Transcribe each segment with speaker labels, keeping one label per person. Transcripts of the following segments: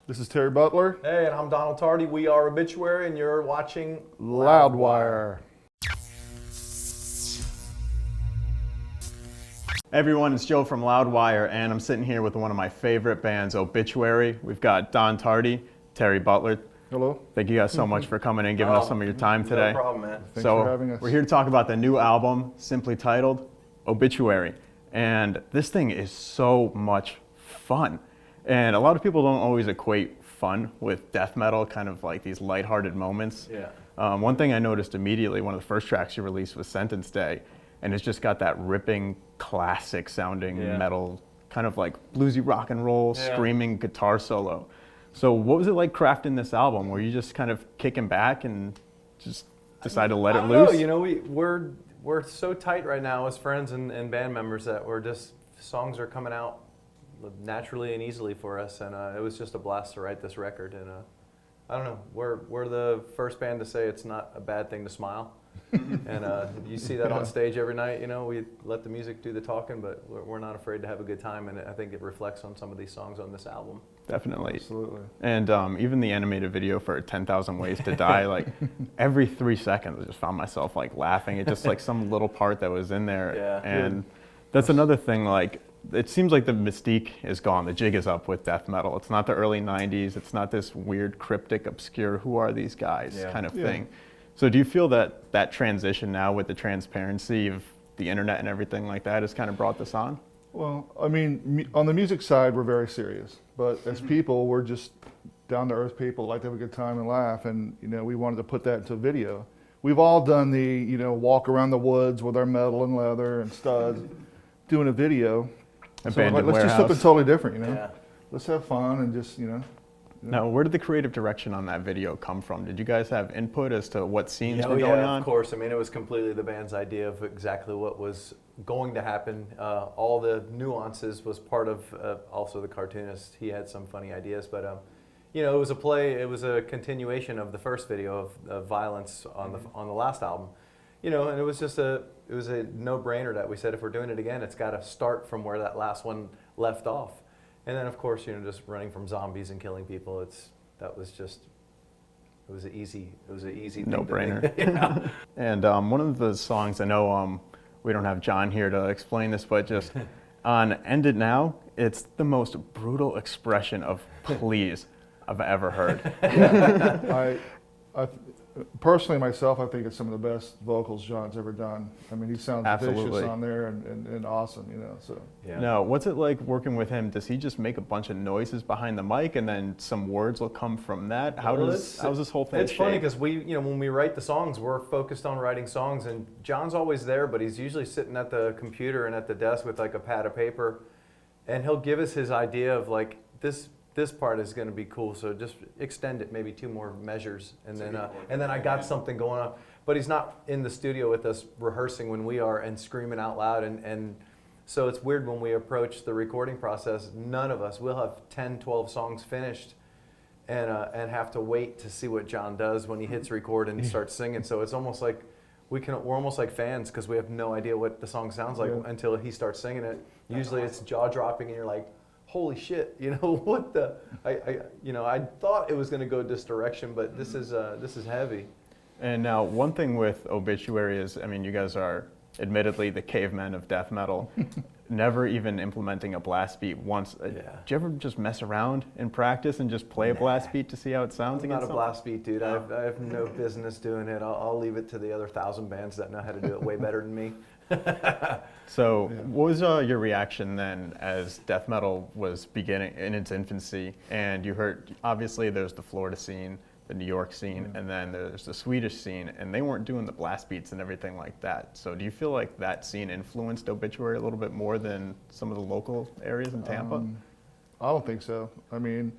Speaker 1: This is Terry Butler.
Speaker 2: Hey, and I'm Donald Tardy. We are Obituary, and you're watching
Speaker 1: Loudwire.
Speaker 3: Everyone, it's Joe from Loudwire, and I'm sitting here with one of my favorite bands, Obituary. We've got Don Tardy, Terry Butler.
Speaker 1: Hello.
Speaker 3: Thank you guys so much for coming in and giving us some of your time today.
Speaker 2: No problem, man.
Speaker 1: Thanks for having us.
Speaker 3: We're here to talk about the new album, simply titled Obituary. And this thing is so much fun. And a lot of people don't always equate fun with death metal, kind of like these lighthearted moments.
Speaker 2: Yeah.
Speaker 3: One thing I noticed immediately, one of the first tracks you released was Sentence Day, and it's just got that ripping, classic sounding metal, kind of like bluesy rock and roll, screaming guitar solo. So what was it like crafting this album? Were you just kind of kicking back and just decided to let it loose?
Speaker 2: You know, we're so tight right now as friends and band members that songs are coming out naturally and easily for us, and it was just a blast to write this record. And I don't know, we're the first band to say it's not a bad thing to smile. And you see that on stage every night. You know, we let the music do the talking, but we're not afraid to have a good time, and I think it reflects on some of these songs on this album.
Speaker 3: Definitely.
Speaker 1: Absolutely.
Speaker 3: And even the animated video for 10,000 Ways to Die, like every 3 seconds I just found myself like laughing at just like some little part that was in there.
Speaker 2: Yeah.
Speaker 3: And that's another thing, like it seems like the mystique is gone. The jig is up with death metal. It's not the early 90s. It's not this weird, cryptic, obscure, who are these guys kind of thing. So do you feel that that transition now with the transparency of the internet and everything like that has kind of brought this on?
Speaker 1: Well, I mean, on the music side, we're very serious. But as people, we're just down-to-earth people, like to have a good time and laugh. And, you know, we wanted to put that into video. We've all done the, you know, walk around the woods with our metal and leather and studs, doing a video.
Speaker 3: Abandoned
Speaker 1: let's
Speaker 3: warehouse.
Speaker 1: do something totally different, you know?
Speaker 2: Yeah.
Speaker 1: Let's have fun and just, you know.
Speaker 3: Now, where did the creative direction on that video come from? Did you guys have input as to what scenes were
Speaker 2: Yeah,
Speaker 3: going on?
Speaker 2: of course. I mean, it was completely the band's idea of exactly what was going to happen. All the nuances was part of also the cartoonist. He had some funny ideas, but you know, it was a play. It was a continuation of the first video of violence on the last album. You know, and it was a no-brainer that we said if we're doing it again, it's got to start from where that last one left off. And then, of course, you know, just running from zombies and killing people. It was an easy
Speaker 3: No-brainer.
Speaker 2: Yeah.
Speaker 3: And one of the songs, I know we don't have John here to explain this, but just on End It Now, it's the most brutal expression of please I've ever heard.
Speaker 1: I personally, myself, I think it's some of the best vocals John's ever done. I mean, he sounds vicious on there and awesome, you know. So.
Speaker 2: Yeah.
Speaker 3: Now, what's it like working with him? Does he just make a bunch of noises behind the mic, and then some words will come from that? How's this whole thing?
Speaker 2: It's funny because when we write the songs, we're focused on writing songs, and John's always there, but he's usually sitting at the computer and at the desk with like a pad of paper, and he'll give us his idea of like this part is going to be cool, so just extend it maybe 2 more measures, and then I got something going on. But he's not in the studio with us rehearsing when we are and screaming out loud, and so it's weird when we approach the recording process. None of us, we'll have 10, 12 songs finished, and have to wait to see what John does when he hits record and starts singing. So it's almost like we're almost like fans because we have no idea what the song sounds like until he starts singing it. Usually it's jaw dropping, and you're like, holy shit, you know, what the, I thought it was going to go this direction, but this is heavy.
Speaker 3: And now, one thing with Obituary is, I mean, you guys are admittedly the cavemen of death metal, never even implementing a blast beat once. Do you ever just mess around in practice and just play a blast beat to see how it sounds?
Speaker 2: I'm not a blast beat dude. I have no business doing it. I'll leave it to the other 1,000 bands that know how to do it way better than me.
Speaker 3: So what was your reaction then as death metal was beginning in its infancy, and you heard, obviously there's the Florida scene, the New York scene, and then there's the Swedish scene, and they weren't doing the blast beats and everything like that. So do you feel like that scene influenced Obituary a little bit more than some of the local areas in Tampa?
Speaker 1: I don't think so. I mean,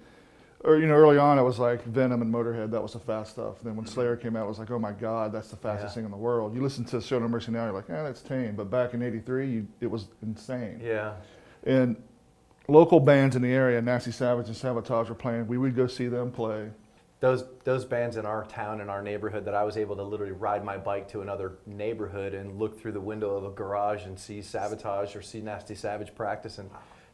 Speaker 1: early on, it was like Venom and Motorhead. That was the fast stuff. Then when Slayer came out, it was like, oh my God, that's the fastest thing in the world. You listen to Show No Mercy now, you're like, that's tame. But back in '83, it was insane.
Speaker 2: Yeah.
Speaker 1: And local bands in the area, Nasty Savage and Sabotage, were playing. We would go see them play.
Speaker 2: Those bands in our town, in our neighborhood, that I was able to literally ride my bike to another neighborhood and look through the window of a garage and see Sabotage or see Nasty Savage practice, and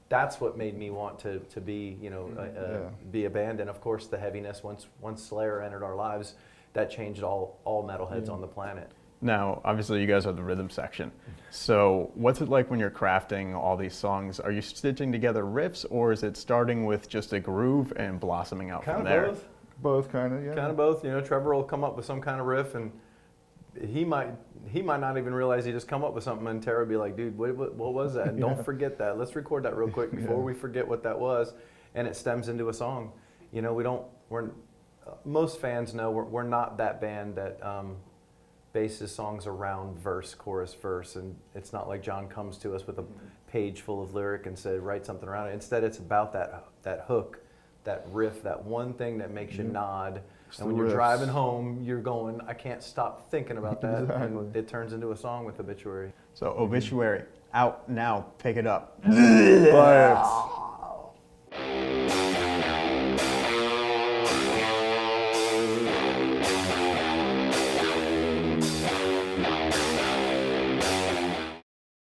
Speaker 2: that's what made me want to be, you know, be a band. And of course, the heaviness. Once Slayer entered our lives, that changed all metalheads on the planet.
Speaker 3: Now, obviously, you guys are the rhythm section. So, what's it like when you're crafting all these songs? Are you stitching together riffs, or is it starting with just a groove and blossoming out from there?
Speaker 2: Both.
Speaker 1: Both kind of, yeah.
Speaker 2: Kind of both. You know, Trevor will come up with some kind of riff, and he might not even realize he just come up with something, and Tara would be like, "Dude, what was that? And don't forget that. Let's record that real quick before we forget what that was." And it stems into a song. You know, most fans know we're not that band that bases songs around verse, chorus, verse, and it's not like John comes to us with a page full of lyric and said, write something around it. Instead, it's about that hook, that riff, that one thing that makes you nod. And when you're driving home, you're going, I can't stop thinking about that.
Speaker 1: Exactly.
Speaker 2: And it turns into a song with Obituary.
Speaker 3: So, Obituary, out now, pick it up.
Speaker 1: But